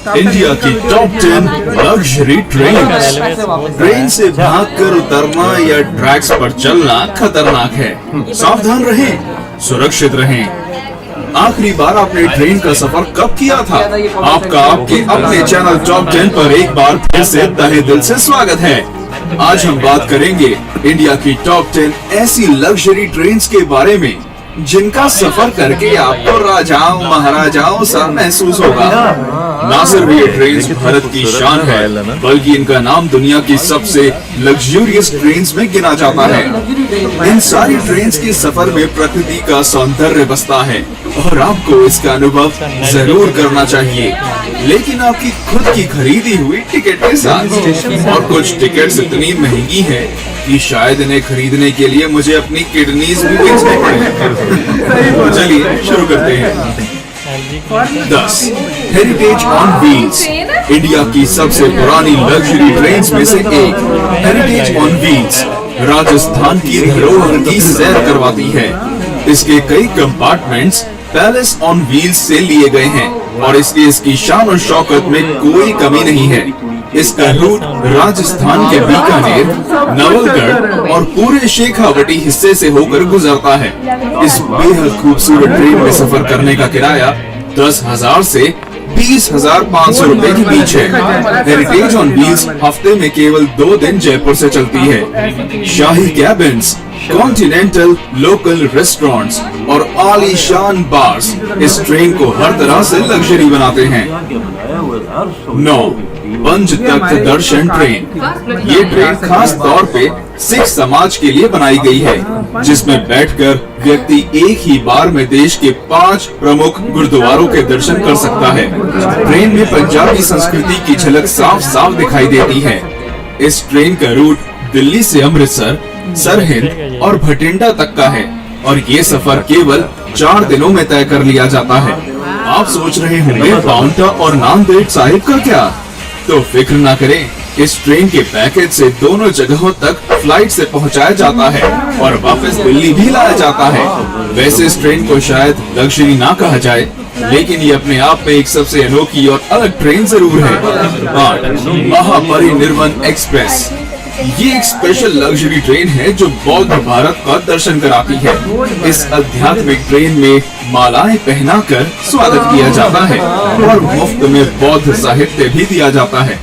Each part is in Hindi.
इंडिया की टॉप 10 लग्जरी ट्रेन से भागकर उतरना या ट्रैक्स पर चलना खतरनाक है। सावधान रहें, सुरक्षित रहें। आखिरी बार आपने ट्रेन का सफर कब किया था? आपका आपके अपने चैनल टॉप 10 पर एक बार फिर से तहे दिल से स्वागत है। आज हम बात करेंगे इंडिया की टॉप 10 ऐसी लग्जरी ट्रेन्स के बारे में जिनका सफर करके आपको राजाओं महाराजाओं सा महसूस होगा। ना सिर्फ ये ट्रेन्स भारत की शान है, बल्कि इनका नाम दुनिया की सबसे लग्जरियस ट्रेन्स में गिना जाता है। इन सारी ट्रेन्स के सफर में प्रकृति का सौंदर्य बसता है और आपको इसका अनुभव जरूर करना चाहिए, लेकिन आपकी खुद की खरीदी हुई टिकट के साथ। और कुछ टिकट्स इतनी महंगी है कि शायद इन्हें खरीदने के लिए मुझे अपनी किडनीज भी बेचनी पड़े। तो चलिए शुरू करते हैं। 10 हेरिटेज ऑन व्हील्स, इंडिया की सबसे पुरानी लग्जरी ट्रेन्स में से एक। हेरिटेज ऑन व्हील्स राजस्थान की धरोहर की सैर करवाती है। इसके कई कंपार्टमेंट्स पैलेस ऑन व्हील्स से लिए गए हैं और इसकी शान और शौकत में कोई कमी नहीं है। इसका रूट राजस्थान के बीकानेर, नवलगढ़ और पूरे शेखावटी हिस्से से होकर गुजरता है। इस बेहद खूबसूरत ट्रेन में सफर करने का किराया 10,000 से 20,500 रुपए के बीच है। हेरिटेज ऑन व्हील्स हफ्ते में केवल 2 दिन जयपुर से चलती है। शाही कैबिन्स, कॉन्टिनेंटल लोकल रेस्टोरेंट्स और आलीशान बार्स इस ट्रेन को हर तरह से लग्जरी बनाते हैं। 9 पंच तख्त दर्शन ट्रेन, ये ट्रेन खास तौर पे सिख समाज के लिए बनाई गई है, जिसमें बैठकर व्यक्ति एक ही बार में देश के 5 प्रमुख गुरुद्वारों के दर्शन कर सकता है। ट्रेन में पंजाबी संस्कृति की झलक साफ साफ दिखाई देती है। इस ट्रेन का रूट दिल्ली से अमृतसर, सरहिंद और भटिंडा तक का है और ये सफर केवल 4 दिनों में तय कर लिया जाता है। आप सोच रहे होंगे पाउंटा और नांदेड़ साहिब का क्या? तो फिक्र ना करें, इस ट्रेन के पैकेज से दोनों जगहों तक फ्लाइट से पहुंचाया जाता है और वापस दिल्ली भी लाया जाता है। वैसे इस ट्रेन को शायद लग्जरी ना कहा जाए, लेकिन ये अपने आप में एक सबसे अनोखी और अलग ट्रेन जरूर है। 8 महापरिनिर्वाण एक्सप्रेस, ये एक स्पेशल लग्जरी ट्रेन है जो बौद्ध भारत का दर्शन कराती है। इस आध्यात्मिक ट्रेन में मालाएं पहनाकर स्वागत किया जाता है और मुफ्त में बौद्ध साहित्य भी दिया जाता है।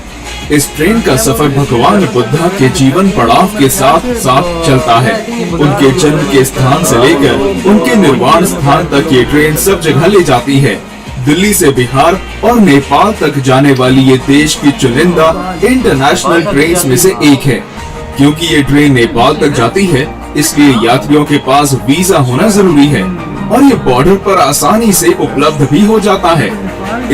इस ट्रेन का सफर भगवान बुद्धा के जीवन पड़ाव के साथ साथ चलता है। उनके जन्म के स्थान से लेकर उनके निर्वाण स्थान तक ये ट्रेन सब जगह ले जाती है। दिल्ली से बिहार और नेपाल तक जाने वाली ये देश की चुनिंदा इंटरनेशनल ट्रेन में से एक है। क्योंकि ये ट्रेन नेपाल तक जाती है, इसलिए यात्रियों के पास वीजा होना जरूरी है और ये बॉर्डर पर आसानी से उपलब्ध भी हो जाता है।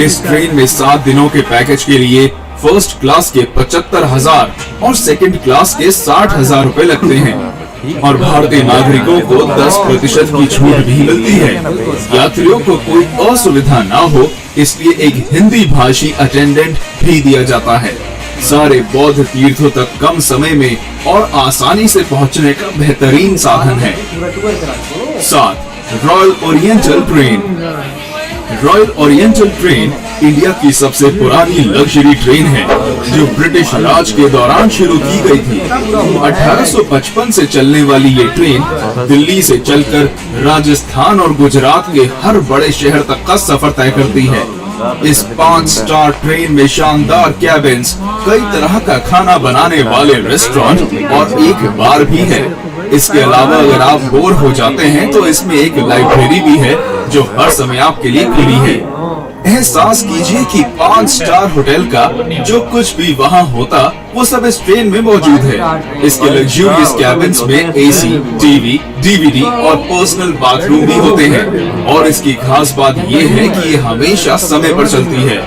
इस ट्रेन में 7 दिनों के पैकेज के लिए फर्स्ट क्लास के 75,000 और सेकंड क्लास के 60,000 रुपए लगते हैं और भारतीय नागरिकों को 10% की छूट भी मिलती है। यात्रियों को कोई असुविधा ना हो, इसलिए एक हिंदी भाषी अटेंडेंट भी दिया जाता है। सारे बौद्ध तीर्थों तक कम समय में और आसानी से पहुंचने का बेहतरीन साधन है। 7 royal oriental train, royal oriental train India की सबसे पुरानी लग्जरी ट्रेन है जो ब्रिटिश राज के दौरान शुरू की गई थी। 1855 से चलने वाली ये ट्रेन दिल्ली से चलकर राजस्थान और गुजरात के हर बड़े शहर तक का सफर तय करती है। इस 5 स्टार ट्रेन में शानदार कैबिन्स, कई तरह का खाना बनाने वाले रेस्टोरेंट और एक बार भी है। इसके अलावा अगर आप बोर हो जाते हैं तो इसमें एक लाइब्रेरी भी है जो हर समय आपके लिए खुली है। एहसास कीजिए कि 5 स्टार होटल का जो कुछ भी वहाँ होता वो सब इस ट्रेन में मौजूद है। इसके लग्जरियस कैबिन्स में AC, TV, DVD और पर्सनल बाथरूम भी होते हैं और इसकी खास बात ये है कि ये हमेशा समय पर चलती है।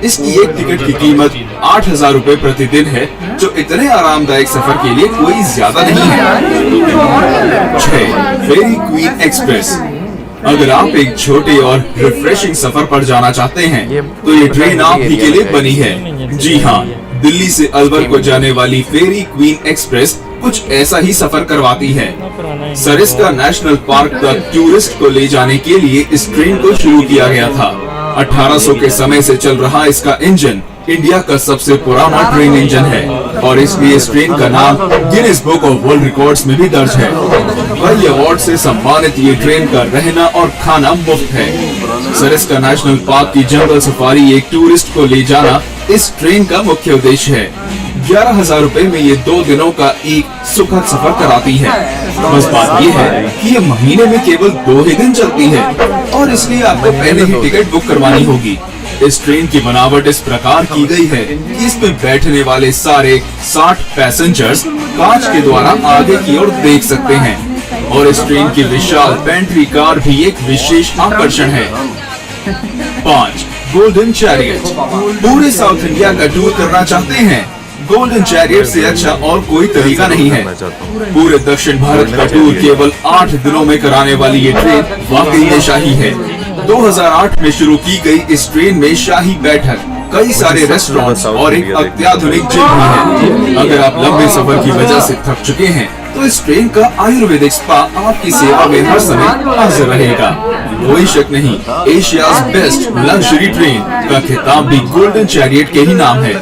इसकी एक टिकट की कीमत 8,000 रुपए प्रतिदिन है, जो इतने आरामदायक सफर के लिए कोई ज्यादा नहीं है। 6 फेरी क्वीन एक्सप्रेस, अगर आप एक छोटे और रिफ्रेशिंग सफर पर जाना चाहते हैं तो ये ट्रेन आप ही के लिए बनी है। जी हाँ, दिल्ली से अलवर को जाने वाली फेरी क्वीन एक्सप्रेस कुछ ऐसा ही सफर करवाती है। सरिस्का नेशनल पार्क तक टूरिस्ट को ले जाने के लिए इस ट्रेन को शुरू किया गया था। 1800 के समय से चल रहा इसका इंजन इंडिया का सबसे पुराना ट्रेन इंजन है और इसलिए इस ट्रेन का नाम Guinness book of world records में भी दर्ज है। कई अवार्ड से सम्मानित ये ट्रेन का रहना और खाना मुफ्त है। सरिस्का नेशनल पार्क की जंगल सफारी एक टूरिस्ट को ले जाना इस ट्रेन का मुख्य उद्देश्य है। 11,000 रुपए में ये 2 दिनों का एक सुखद सफर कराती है। बस बात ये है कि ये महीने में केवल 2 ही दिन चलती है और इसलिए आपको पहले ही टिकट बुक करवानी होगी। इस ट्रेन की बनावट इस प्रकार की गई है कि इसमें बैठने वाले सारे 60 पैसेंजर्स कांच के द्वारा आगे की ओर देख सकते हैं और इस ट्रेन की विशाल पेंट्री कार भी एक विशेष आकर्षण है। 5. Golden chariot. पूरे साउथ इंडिया का टूर करना चाहते हैं? गोल्डन चैरियट से अच्छा और कोई तरीका नहीं है। पूरे दक्षिण भारत का टूर केवल 8 दिनों में कराने वाली ये ट्रेन वाकई में शाही है। 2008 में शुरू की गई इस ट्रेन में शाही बैठक, कई सारे रेस्टोरेंट्स और एक अत्याधुनिक जिम भी है। अगर आप लंबे सफर की वजह से थक चुके हैं तो इस ट्रेन का आयुर्वेदिक स्पा आपकी सेवा में हर समय हाजिर रहेगा। कोई शक नहीं, एशियाज बेस्ट लग्जरी ट्रेन का खिताब भी गोल्डन चैरियट के ही नाम है।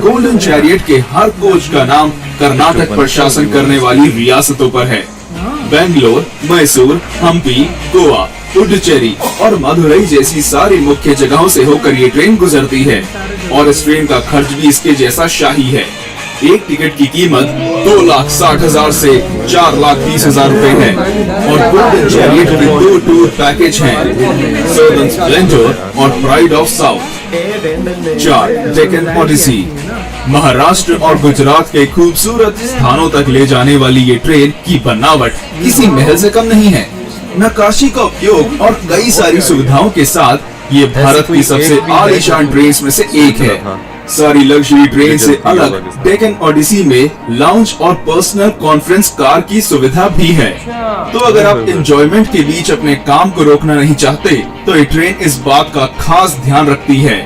गोल्डन चैरियट के हर कोच का नाम कर्नाटक पर शासन करने वाली रियासतों पर है। बेंगलोर, मैसूर, हम्पी, गोवा, पुडुचेरी और मदुरई जैसी सारी मुख्य जगहों से होकर ये ट्रेन गुजरती है और इस ट्रेन का खर्च भी इसके जैसा शाही है। एक टिकट की कीमत 2,60,000 से 4,30,000 रुपए है और गोल्डन चैरियट के 2 टूर पैकेज हैं, सदर्न स्प्लेंडर और Pride of South. 4. Deccan Odyssey. Maharashtra और गुजरात के खूबसूरत स्थानों तक ले जाने वाली ये ट्रेन की बनावट किसी महल से कम नहीं है। नक्काशी का उपयोग और कई सारी सुविधाओं के साथ ये भारत की सबसे आलीशान ट्रेन में से एक है। सारी लग्जरी ट्रेन से अलग डेक्कन ओडिसी में लाउंज और पर्सनल कॉन्फ्रेंस कार की सुविधा भी है। तो अगर आप एंजॉयमेंट के बीच अपने काम को रोकना नहीं चाहते तो ये ट्रेन इस बात का खास ध्यान रखती है।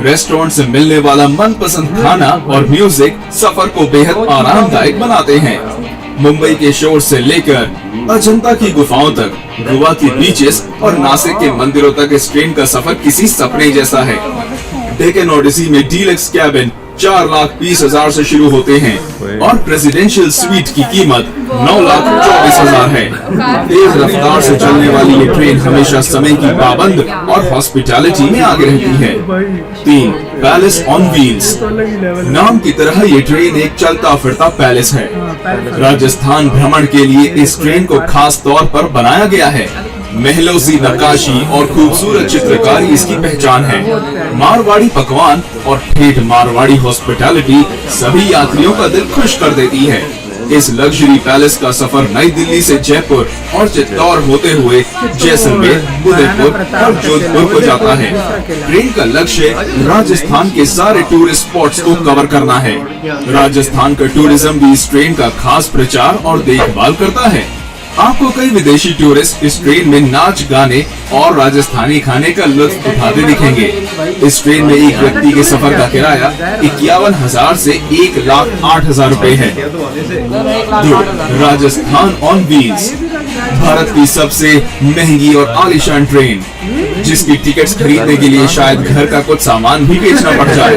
रेस्टोरेंट से मिलने वाला मनपसंद खाना और म्यूजिक सफर को बेहद आरामदायक बनाते हैं। मुंबई के शोर से लेकर अजंता की गुफाओं तक, गोवा की बीचेस और नासिक के मंदिरों तक इस ट्रेन का सफर किसी सपने जैसा है। डेक्कन ओडिसी में डीलक्स कैबिन 4,20,000 से शुरू होते हैं और प्रेसिडेंशियल स्वीट की कीमत 9,24,000 है। तेज रफ्तार से चलने वाली ये ट्रेन हमेशा समय की पाबंद और हॉस्पिटैलिटी में आगे रहती है। 3. Palace on wheels. नाम की तरह ये ट्रेन एक चलता फिरता पैलेस है। राजस्थान भ्रमण के लिए इस ट्रेन को खास तौर पर बनाया गया है। महलों सी नक्काशी और खूबसूरत चित्रकारी इसकी पहचान है। मारवाड़ी पकवान और ठेठ मारवाड़ी हॉस्पिटैलिटी सभी यात्रियों का दिल खुश कर देती है। इस लग्जरी पैलेस का सफर नई दिल्ली से जयपुर और चित्तौड़ होते हुए जैसलमेर, उदयपुर और जोधपुर को जाता है। ट्रेन का लक्ष्य राजस्थान के सारे टूरिस्ट स्पॉट्स को कवर करना है। राजस्थान का टूरिज्म भी इस ट्रेन का खास प्रचार और देखभाल करता है। आपको कई विदेशी टूरिस्ट इस ट्रेन में नाच गाने और राजस्थानी खाने का लुत्फ उठाते दिखेंगे। इस ट्रेन में एक व्यक्ति के सफर का किराया 51,000 से 1,08,000 रुपए है। 2. Rajasthan on wheels. भारत की सबसे महंगी और आलीशान ट्रेन, जिसकी टिकट्स खरीदने के लिए शायद घर का कुछ सामान भी बेचना पड़ जाए।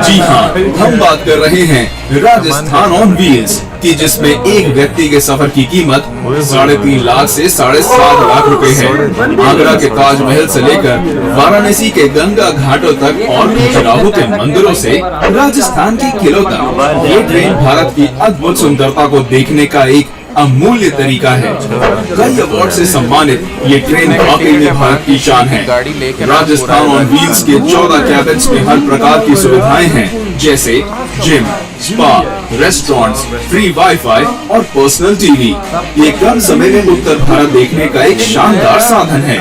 जी हाँ, हम बात कर रहे हैं राजस्थान ऑन व्हील्स की, जिसमें एक व्यक्ति के सफर की कीमत 3.5 लाख से 7.5 लाख रुपए है। आगरा के ताजमहल से लेकर वाराणसी के गंगा घाटों तक और खजुराहो के मंदिरों से राजस्थान के किलों तक ये ट्रेन भारत की अद्भुत सुंदरता को देखने का एक अमूल्य तरीका है। कई अवार्ड से सम्मानित ये ट्रेन वाकई में भारत की शान है। राजस्थान ऑन व्हील्स के 14 कैबिन्स में हर प्रकार की सुविधाएं हैं, जैसे gym, spa, restaurants, free wifi और पर्सनल टीवी। ये कम समय में उत्तर भारत देखने का एक शानदार साधन है।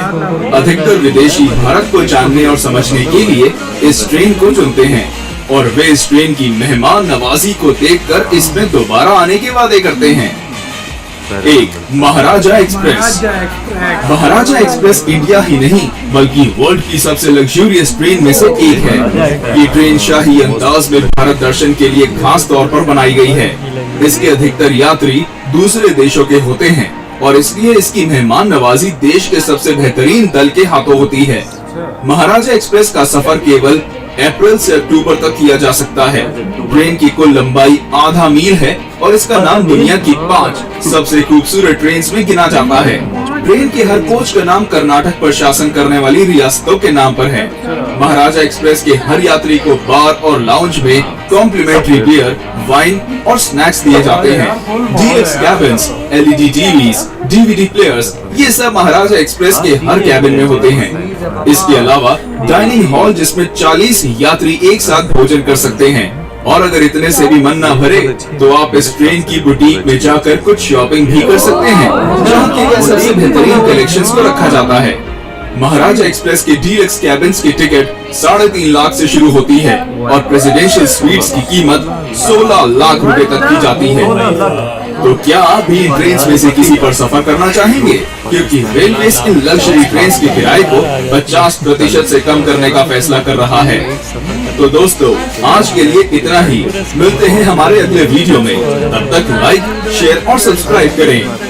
अधिकतर विदेशी भारत को जानने और समझने के लिए इस ट्रेन को चुनते हैं और वे इस ट्रेन की मेहमान नवाजी को देखकर इसमें दोबारा आने के वादे करते हैं। 1. महाराजा एक्सप्रेस। महाराजा एक्सप्रेस इंडिया ही नहीं बल्कि वर्ल्ड की सबसे लग्जूरियस ट्रेन में से एक है। ये ट्रेन शाही अंदाज में भारत दर्शन के लिए खास तौर पर बनाई गई है। इसके अधिकतर यात्री दूसरे देशों के होते हैं और इसलिए इसकी मेहमान नवाजी देश के सबसे बेहतरीन दल के हाथों होती है। महाराजा एक्सप्रेस का सफर केवल अप्रैल से अक्टूबर तक किया जा सकता है। ट्रेन की कुल लंबाई आधा मील है और इसका नाम दुनिया की 5 सबसे खूबसूरत ट्रेन में गिना जाता है। ट्रेन के हर कोच का नाम कर्नाटक पर शासन करने वाली रियासतों के नाम पर है। महाराजा एक्सप्रेस के हर यात्री को बार और लाउंज में कॉम्प्लीमेंट्री बियर, वाइन और स्नैक्स दिए जाते हैं। Deluxe cabins, LED TVs, DVD players, ये सब महाराजा एक्सप्रेस के हर कैबिन में होते हैं। इसके अलावा डाइनिंग हॉल जिसमें 40 यात्री एक साथ भोजन कर सकते हैं। और अगर इतने से भी मन ना भरे तो आप इस ट्रेन की बुटीक में जाकर कुछ शॉपिंग भी कर सकते हैं, जहाँ के सबसे बेहतरीन कलेक्शंस को रखा जाता है। महाराजा एक्सप्रेस के डीलक्स कैबिन्स की टिकट 3.5 लाख से शुरू होती है और प्रेसिडेंशियल स्वीट्स की कीमत 16 लाख रुपए तक की जाती है। तो क्या आप भी इन ट्रेन में से किसी पर सफर करना चाहेंगे? क्योंकि रेलवे इन लग्जरी ट्रेन के किराए को 50% से कम करने का फैसला कर रहा है। तो दोस्तों, आज के लिए इतना ही। मिलते हैं हमारे अगले वीडियो में। तब तक लाइक, शेयर और सब्सक्राइब करें।